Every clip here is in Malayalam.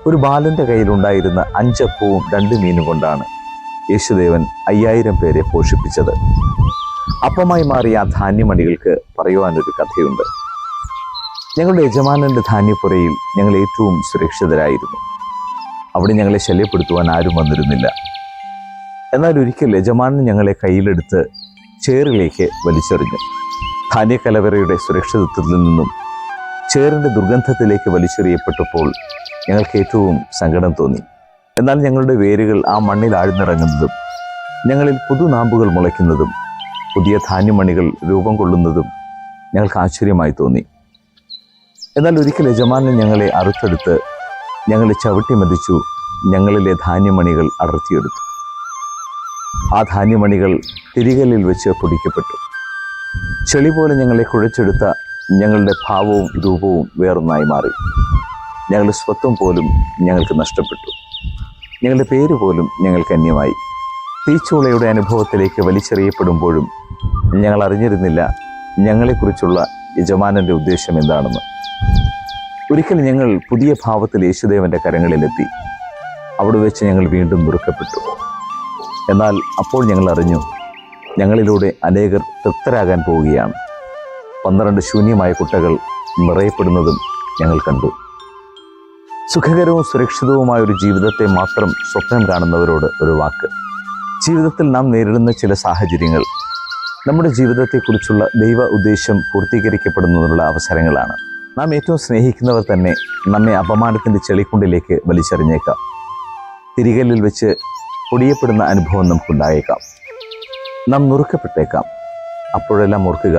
ഒരു ബാലന്റെ കയ്യിലുണ്ടായിരുന്ന 5 അപ്പവും 2 മീനും കൊണ്ടാണ് യേശുദേവൻ 5000 പേരെ പോഷിപ്പിച്ചത്. അപ്പമായി മാറിയ ആ ധാന്യമണികൾക്ക് പറയുവാനൊരു കഥയുണ്ട്. ഞങ്ങളുടെ യജമാനന്റെ ധാന്യപ്പുരയിൽ ഞങ്ങൾ ഏറ്റവും സുരക്ഷിതരായിരുന്നു. അവിടെ ഞങ്ങളെ ശല്യപ്പെടുത്തുവാൻ ആരും വന്നിരുന്നില്ല. എന്നാൽ ഒരിക്കൽ യജമാനൻ ഞങ്ങളെ കയ്യിലെടുത്ത് ചേറിലേക്ക് വലിച്ചെറിഞ്ഞു. ധാന്യക്കലവറയുടെ സുരക്ഷിതത്വത്തിൽ നിന്നും ചേറിൻ്റെ ദുർഗന്ധത്തിലേക്ക് വലിച്ചെറിയപ്പെട്ടപ്പോൾ ഞങ്ങൾക്ക് ഏറ്റവും സങ്കടം തോന്നി. എന്നാൽ ഞങ്ങളുടെ വേരുകൾ ആ മണ്ണിൽ ആഴ്ന്നിറങ്ങുന്നതും ഞങ്ങളിൽ പുതുനാമ്പുകൾ മുളയ്ക്കുന്നതും പുതിയ ധാന്യമണികൾ രൂപം കൊള്ളുന്നതും ഞങ്ങൾക്ക് ആശ്ചര്യമായി തോന്നി. എന്നാൽ ഒരിക്കൽ യജമാനൻ ഞങ്ങളെ അറുത്തെടുത്ത് ഞങ്ങളെ ചവിട്ടി മതിച്ചു ഞങ്ങളിലെ ധാന്യമണികൾ അടർത്തിയെടുത്തു. ആ ധാന്യമണികൾ തിരികല്ലിൽ വെച്ച് പൊടിക്കപ്പെട്ടു. ചെളി പോലെ ഞങ്ങളെ കുഴച്ചെടുത്ത ഞങ്ങളുടെ ഭാവവും രൂപവും വേറൊന്നായി മാറി. ഞങ്ങളുടെ സ്വത്വം പോലും ഞങ്ങൾക്ക് നഷ്ടപ്പെട്ടു. ഞങ്ങളുടെ പേര് പോലും ഞങ്ങൾക്ക് അന്യമായി. തീച്ചൂളയുടെ അനുഭവത്തിലേക്ക് വലിച്ചെറിയപ്പെടുമ്പോഴും ഞങ്ങൾ അറിഞ്ഞിരുന്നില്ല ഞങ്ങളെക്കുറിച്ചുള്ള യജമാനൻ്റെ ഉദ്ദേശം എന്താണെന്ന്. ഒരിക്കൽ ഞങ്ങൾ പുതിയ ഭാവത്തിൽ യേശുദേവൻ്റെ കരങ്ങളിലെത്തി. അവിടെ വെച്ച് ഞങ്ങൾ വീണ്ടും നുറുക്കപ്പെട്ടു. എന്നാൽ അപ്പോൾ ഞങ്ങൾ അറിഞ്ഞു, ഞങ്ങളിലൂടെ അനേകർ തൃപ്തരാകാൻ പോവുകയാണ്. 12 ശൂന്യമായ കുട്ടകൾ നിറയപ്പെടുന്നതും ഞങ്ങൾ കണ്ടു. സുഖകരവും സുരക്ഷിതവുമായ ഒരു ജീവിതത്തെ മാത്രം സ്വപ്നം കാണുന്നവരോട് ഒരു വാക്ക്. ജീവിതത്തിൽ നാം നേരിടുന്ന ചില സാഹചര്യങ്ങൾ നമ്മുടെ ജീവിതത്തെക്കുറിച്ചുള്ള ദൈവ ഉദ്ദേശം പൂർത്തീകരിക്കപ്പെടുന്നതിനുള്ള അവസരങ്ങളാണ്. നാം ഏറ്റവും സ്നേഹിക്കുന്നവർ തന്നെ നമ്മെ അപമാനത്തിൻ്റെ ചെളിക്കുണ്ടിലേക്ക് വലിച്ചെറിഞ്ഞേക്കാം. തിരികല്ലിൽ വെച്ച് പൊടിയപ്പെടുന്ന അനുഭവം നമുക്കുണ്ടായേക്കാം. നാം നുറുക്കപ്പെട്ടേക്കാം. അപ്പോഴെല്ലാം ഓർക്കുക,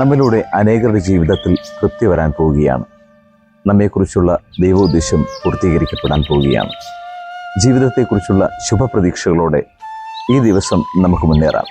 നമ്മിലൂടെ അനേകരുടെ ജീവിതത്തിൽ തൃപ്തി വരാൻ പോവുകയാണ്. നമ്മെക്കുറിച്ചുള്ള ദൈവോദ്ദേശം പൂർത്തീകരിക്കപ്പെടാൻ പോവുകയാണ്. ജീവിതത്തെക്കുറിച്ചുള്ള ശുഭപ്രതീക്ഷകളോടെ ഈ ദിവസം നമുക്ക് മുന്നേറാം.